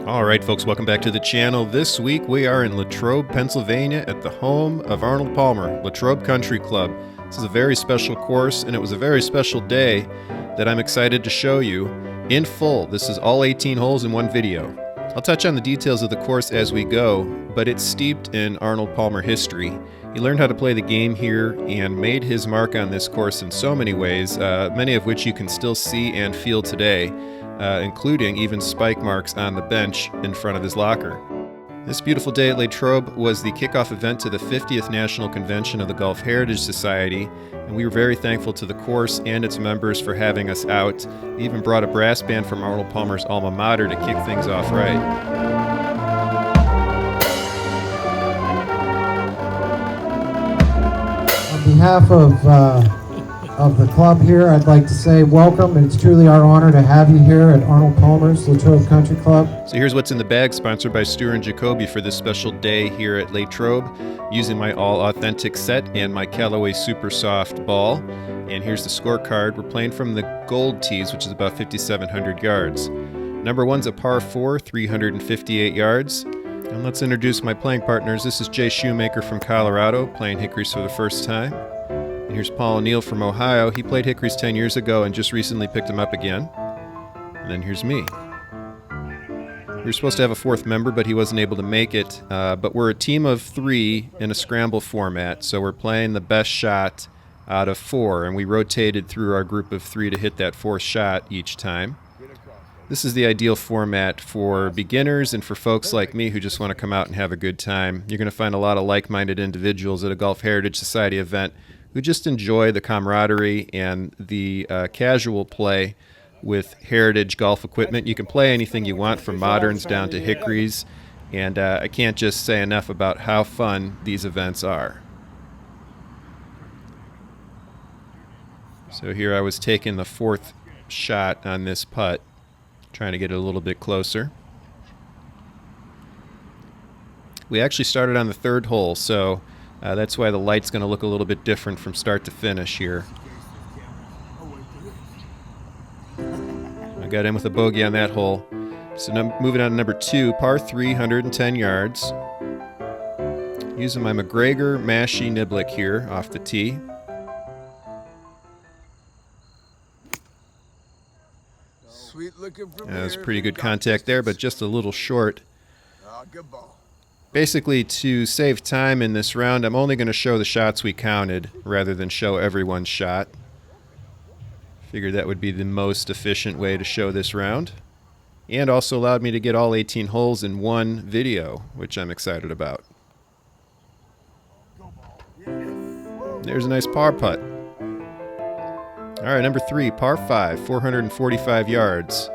All right, folks, welcome back to the channel. This week we are in Latrobe, Pennsylvania at the home of Arnold Palmer, Latrobe Country Club. This is a very special course, and it was a very special day that I'm excited to show you in full. This is all 18 holes in one video. I'll touch on the details of the course as we go, but it's steeped in Arnold Palmer history. He learned how to play the game here and made his mark on this course in so many ways, many of which you can still see and feel today. Including even spike marks on the bench in front of his locker. This beautiful day at Latrobe was the kickoff event to the 50th National Convention of the Golf Heritage Society, and we were very thankful to the course and its members for having us out. We even brought a brass band from Arnold Palmer's alma mater to kick things off right. On behalf of the club here, I'd like to say welcome, and it's truly our honor to have you here at Arnold Palmer's Latrobe Country Club. So here's what's in the bag, sponsored by Stuart and Jacoby for this special day here at Latrobe, using my all-authentic set and my Callaway Super Soft ball. And here's the scorecard. We're playing from the gold tees, which is about 5,700 yards. Number one's a par 4, 358 yards. And let's introduce my playing partners. This is Jay Shoemaker from Colorado, playing Hickory's for the first time. And here's Paul O'Neill from Ohio. He played Hickory's 10 years ago and just recently picked him up again. And then here's me. We were supposed to have a fourth member, but he wasn't able to make it. But we're a team of 3 in a scramble format, so we're playing the best shot out of 4, and we rotated through our group of 3 to hit that fourth shot each time. This is the ideal format for beginners and for folks like me who just want to come out and have a good time. You're going to find a lot of like-minded individuals at a Golf Heritage Society event who just enjoy the camaraderie and the casual play with heritage golf equipment. You can play anything you want, from moderns down to Hickories, and I can't just say enough about how fun these events are. So here I was taking the fourth shot on this putt, trying to get it a little bit closer. We actually started on the third hole, so that's why the light's going to look a little bit different from start to finish here. I got in with a bogey on that hole. So moving on to number 2, par 3, 110 yards. Using my McGregor Mashie Niblick here off the tee. Sweet looking from That was pretty good contact there, but just a little short. Good ball. Basically, to save time in this round, I'm only going to show the shots we counted rather than show everyone's shot. Figured that would be the most efficient way to show this round. And also allowed me to get all 18 holes in one video, which I'm excited about. There's a nice par putt. All right, number 3, par 5, 445 yards.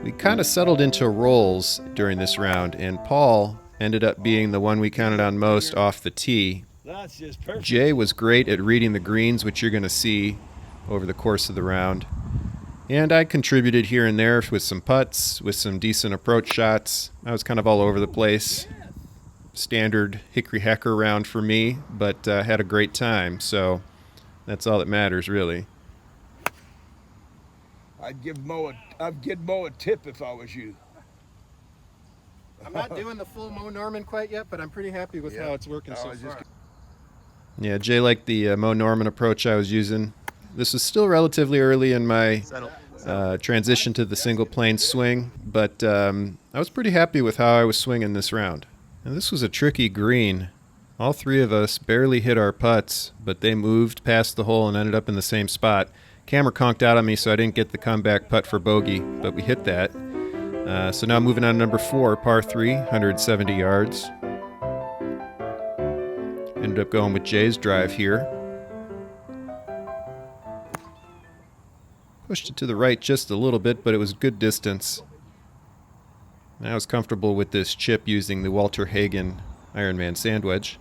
We kind of settled into rolls during this round, and Paul ended up being the one we counted on most off the tee. That's just perfect. Jay was great at reading the greens, which you're going to see over the course of the round. And I contributed here and there with some putts, with some decent approach shots. I was kind of all over the place. Standard Hickory Hacker round for me, but had a great time, so that's all that matters, really. I'd give Mo a tip if I was you. I'm not doing the full Mo Norman quite yet, but I'm pretty happy with how it's working so far. Yeah, Jay liked the Mo Norman approach I was using. This was still relatively early in my transition to the single plane swing, but I was pretty happy with how I was swinging this round. And this was a tricky green. All 3 of us barely hit our putts, but they moved past the hole and ended up in the same spot. Camera conked out on me, so I didn't get the comeback putt for bogey, but we hit that. So now moving on to number 4, par 3, 170 yards. Ended up going with Jay's drive here. Pushed it to the right just a little bit, but it was good distance. I was comfortable with this chip using the Walter Hagen Ironman sand wedge.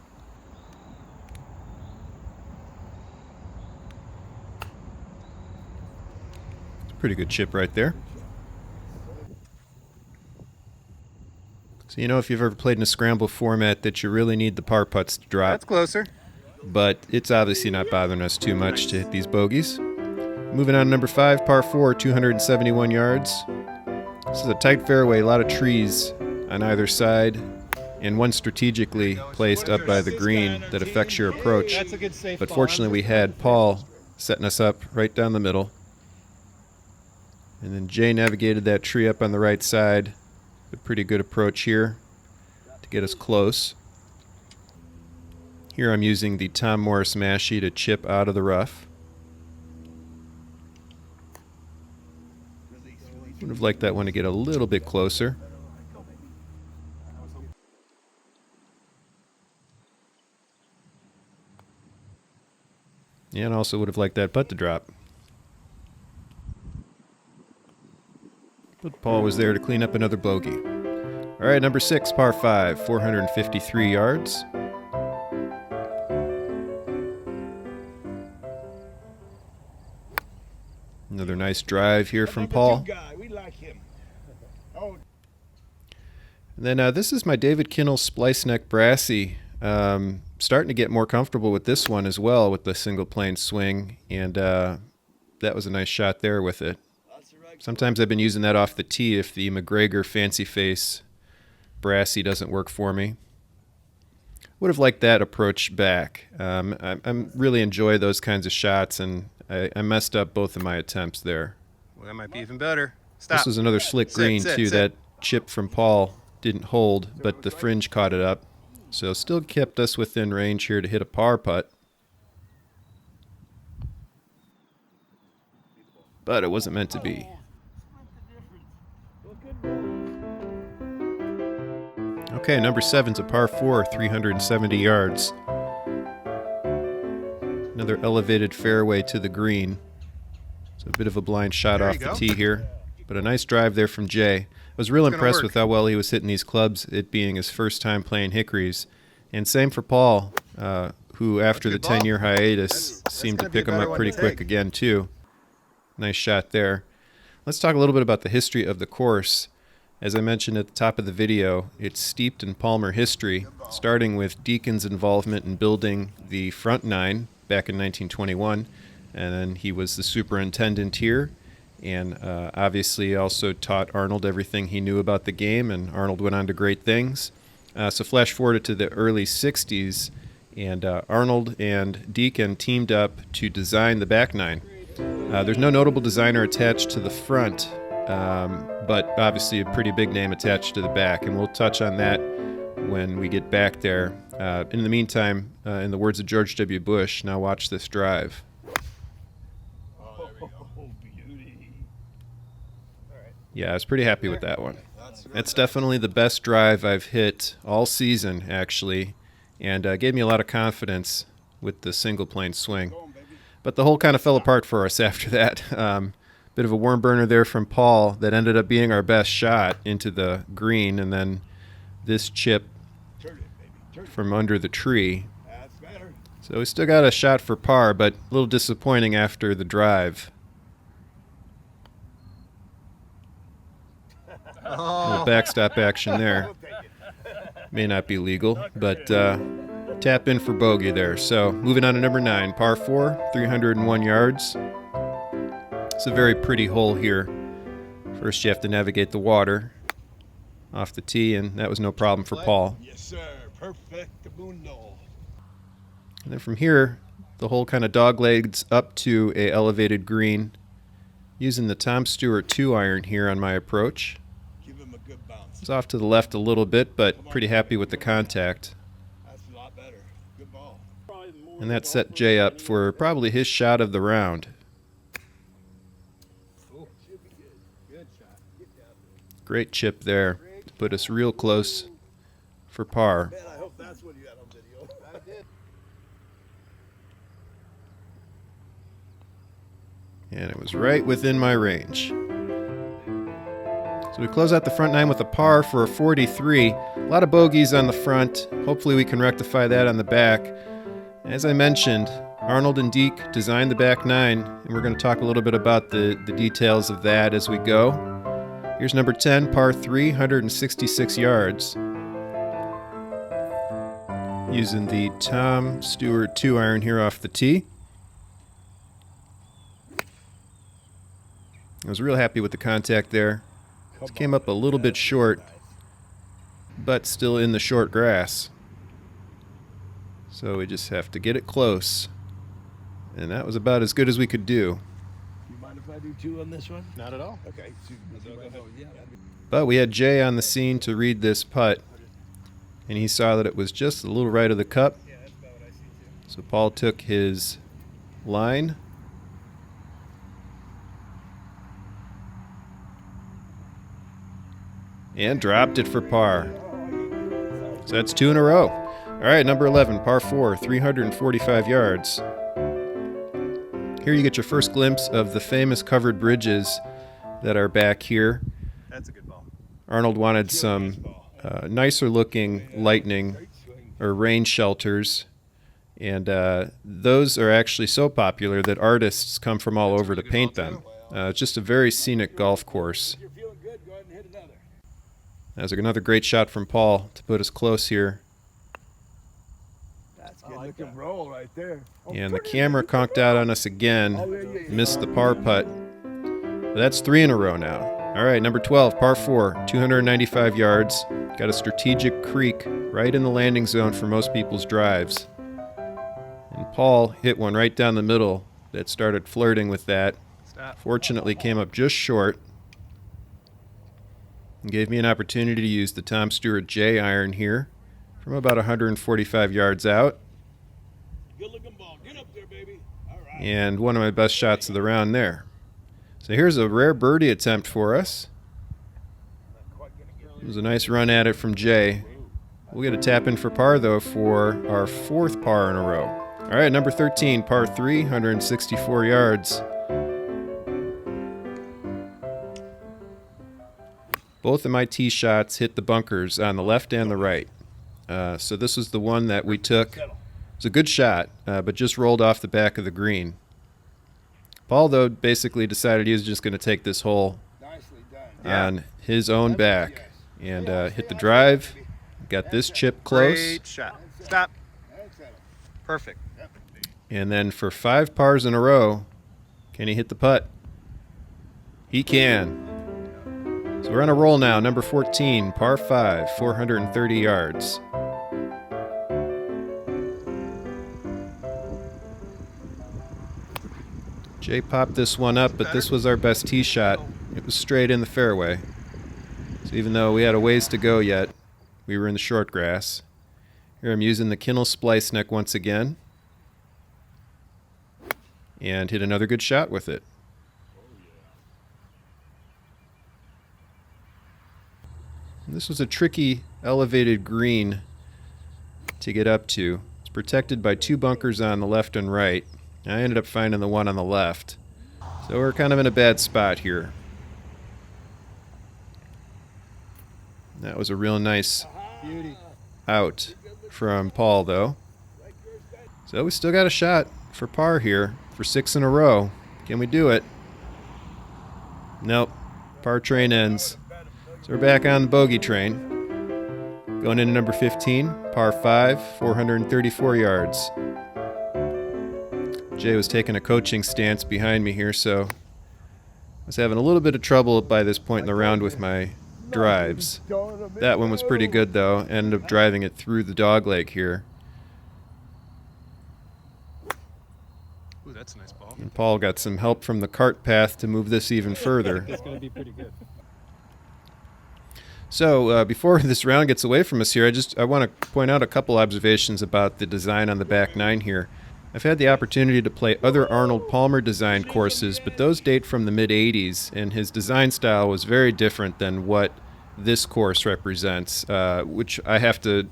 Pretty good chip right there. So you know, if you've ever played in a scramble format, that you really need the par putts to drop. That's closer. But it's obviously not bothering us too much to hit these bogeys. Moving on to number 5, par 4, 271 yards. This is a tight fairway, a lot of trees on either side, and one strategically placed up by the green that affects your approach. But fortunately we had Paul setting us up right down the middle. And then Jay navigated that tree up on the right side. A pretty good approach here to get us close. Here I'm using the Tom Morris mashie to chip out of the rough. Would have liked that one to get a little bit closer. And also would have liked that putt to drop. But Paul was there to clean up another bogey. All right, number 6, par 5, 453 yards. Another nice drive here from Paul. We like him. Oh. And then this is my David Kinnell Splice Neck Brassy. Starting to get more comfortable with this one as well with the single plane swing, and that was a nice shot there with it. Sometimes I've been using that off the tee if the McGregor Fancy Face Brassy doesn't work for me. Would have liked that approach back. I really enjoy those kinds of shots, and I messed up both of my attempts there. Well, that might be even better. Stop. This was another slick green too. Sit. That chip from Paul didn't hold, but the fringe caught it up. So still kept us within range here to hit a par putt. But it wasn't meant to be. Okay, number 7's a par 4, 370 yards. Another elevated fairway to the green. So a bit of a blind shot There off you the go. tee here. But a nice drive there from Jay. I was real It's gonna impressed work. with how well he was hitting these clubs, it being his first time playing Hickories. And same for Paul, who after the That's a good 10-year hiatus That's seemed to gonna be a pick him better up one pretty to quick take. again too. Nice shot there. Let's talk a little bit about the history of the course. As I mentioned at the top of the video, it's steeped in Palmer history, starting with Deacon's involvement in building the front nine back in 1921, and then he was the superintendent here, and obviously also taught Arnold everything he knew about the game, and Arnold went on to great things. So flash forward to the early 60s, and Arnold and Deacon teamed up to design the back nine. There's no notable designer attached to the front, but obviously a pretty big name attached to the back, and we'll touch on that when we get back there. In the meantime, in the words of George W. Bush, now watch this drive. Yeah, I was pretty happy with that one. That's definitely the best drive I've hit all season, actually, and gave me a lot of confidence with the single plane swing. But the hole kind of fell apart for us after that. Bit of a worm burner there from Paul that ended up being our best shot into the green, and then this chip from under the tree. So we still got a shot for par, but a little disappointing after the drive. A little backstop action there. May not be legal, but tap in for bogey there. So moving on to number 9, par 4, 301 yards. It's a very pretty hole here. First you have to navigate the water off the tee, and that was no problem for Paul. Yes, sir. Perfectamundo. And then from here, the hole kind of doglegs up to a elevated green. Using the Tom Stewart 2-iron here on my approach. Give him a good bounce. It's off to the left a little bit, but pretty happy with the contact. That's a lot better. Good ball. And that set Jay up for probably his shot of the round. Great chip there to put us real close for par. Man, I hope that's what you had on video. I did. And it was right within my range. So we close out the front nine with a par for a 43. A lot of bogeys on the front. Hopefully we can rectify that on the back. As I mentioned, Arnold and Deke designed the back nine, and we're going to talk a little bit about the details of that as we go. Here's number 10, par 3, 166 yards. Using the Tom Stewart 2-iron here off the tee. I was real happy with the contact there. Came up a little bit short, but still in the short grass. So we just have to get it close. And that was about as good as we could do. You mind if I do 2 on this one? Not at all. Okay. But we had Jay on the scene to read this putt, and he saw that it was just a little right of the cup. So Paul took his line and dropped it for par. So that's 2 in a row. All right, number 11, par 4, 345 yards. Here you get your first glimpse of the famous covered bridges that are back here. That's a good ball. Arnold wanted some nicer looking lightning or rain shelters, and those are actually so popular that artists come from all over to paint them. It's just a very scenic golf course. You're feeling good, go ahead and hit another. That's another great shot from Paul to put us close here. That's good looking roll right there. And the camera conked out on us again. Missed the par putt. But that's 3 in a row now. All right, number 12, par 4, 295 yards. Got a strategic creek right in the landing zone for most people's drives. And Paul hit one right down the middle that started flirting with that. Stop. Fortunately came up just short. And gave me an opportunity to use the Tom Stewart J iron here from about 145 yards out. Good looking ball. Get up there, baby. All right. And one of my best shots of the round there. So here's a rare birdie attempt for us. It was a nice run at it from Jay. We'll get a tap in for par, though, for our 4th par in a row. All right, number 13, par 3, 164 yards. Both of my tee shots hit the bunkers on the left and the right. So this was the one that we took. It was a good shot, but just rolled off the back of the green. Paul, though, basically decided he was just going to take this hole Nicely done. on his own back and hit the drive. Got this chip close. Great shot. Stop. Perfect. And then for 5 pars in a row, can he hit the putt? He can. So we're on a roll now. Number 14, par 5, 430 yards. Jay popped this one up, but this was our best tee shot. It was straight in the fairway. So even though we had a ways to go yet, we were in the short grass. Here I'm using the Kinnell splice neck once again. And hit another good shot with it. And this was a tricky elevated green to get up to. It's protected by 2 bunkers on the left and right. I ended up finding the one on the left. So we're kind of in a bad spot here. That was a real nice out from Paul, though. So we still got a shot for par here for 6 in a row. Can we do it? Nope. Par train ends. So we're back on the bogey train. Going into number 15, par 5, 434 yards. Jay was taking a coaching stance behind me here, so I was having a little bit of trouble by this point in the round with my drives. That one was pretty good, though. Ended up driving it through the dogleg here. Ooh, that's a nice ball. And Paul got some help from the cart path to move this even further. It's going to be pretty good. So before this round gets away from us here, I want to point out a couple observations about the design on the back 9 here. I've had the opportunity to play other Arnold Palmer designed courses, but those date from the mid-'80s, and his design style was very different than what this course represents, which I have to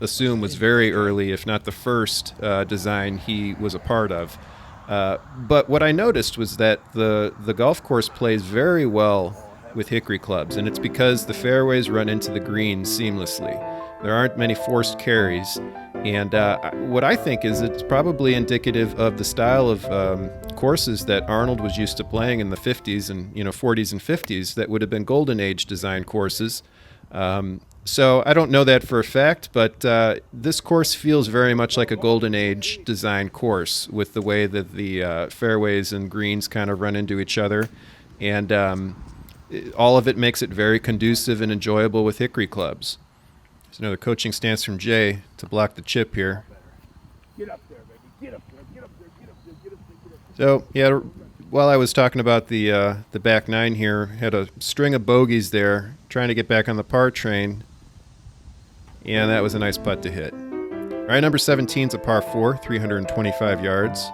assume was very early, if not the first design he was a part of. But what I noticed was that the golf course plays very well with Hickory clubs, and it's because the fairways run into the greens seamlessly. There aren't many forced carries. And what I think is it's probably indicative of the style of courses that Arnold was used to playing in the 50s and 40s and 50s that would have been golden age design courses. So I don't know that for a fact, but this course feels very much like a golden age design course with the way that the fairways and greens kind of run into each other. And all of it makes it very conducive and enjoyable with Hickory clubs. There's another coaching stance from Jay to block the chip here. Get up there, baby. Get up there. Get up there. Get up there. Get up there. Get up there. So, yeah, while I was talking about the back nine here, had a string of bogeys there, trying to get back on the par train, and that was a nice putt to hit. All right, number 17 is a par 4, 325 yards.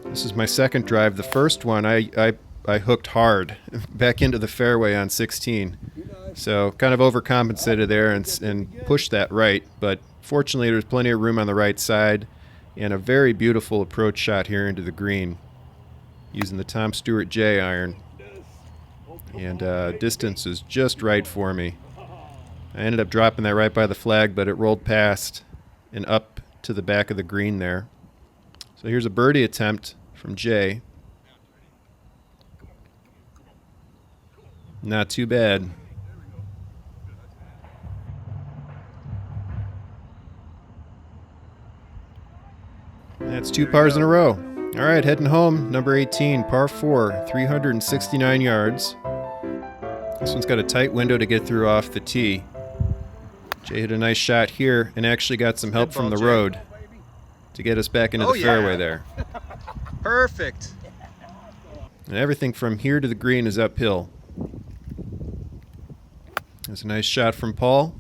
This is my second drive. The first one, I hooked hard back into the fairway on 16. So kind of overcompensated there and pushed that right. But fortunately, there's plenty of room on the right side and a very beautiful approach shot here into the green using the Tom Stewart J iron. And distance is just right for me. I ended up dropping that right by the flag, but it rolled past and up to the back of the green there. So here's a birdie attempt from Jay. Not too bad. That's 2 pars in a row. All right, heading home. Number 18, par 4, 369 yards. This one's got a tight window to get through off the tee. Jay hit a nice shot here and actually got some help from the road to get us back into the fairway there. Perfect. And everything from here to the green is uphill. There's a nice shot from Paul.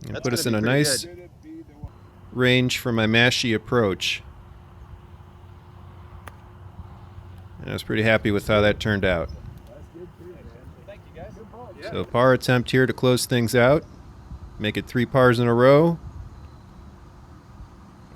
And That's put us in gonna a be pretty nice good. range for my mashie approach. And I was pretty happy with how that turned out. So par attempt here to close things out. Make it 3 pars in a row.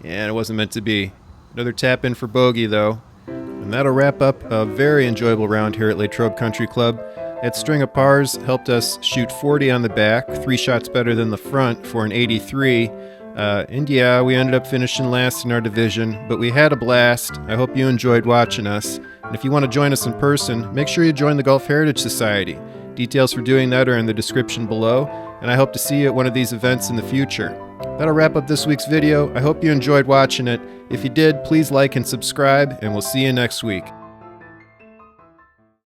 And it wasn't meant to be. Another tap in for bogey though. And that'll wrap up a very enjoyable round here at Latrobe Country Club. That string of pars helped us shoot 40 on the back, 3 shots better than the front for an 83. And yeah, we ended up finishing last in our division, but we had a blast. I hope you enjoyed watching us. And if you want to join us in person, make sure you join the Golf Heritage Society. Details for doing that are in the description below, and I hope to see you at one of these events in the future. That'll wrap up this week's video. I hope you enjoyed watching it. If you did, please like and subscribe, and we'll see you next week.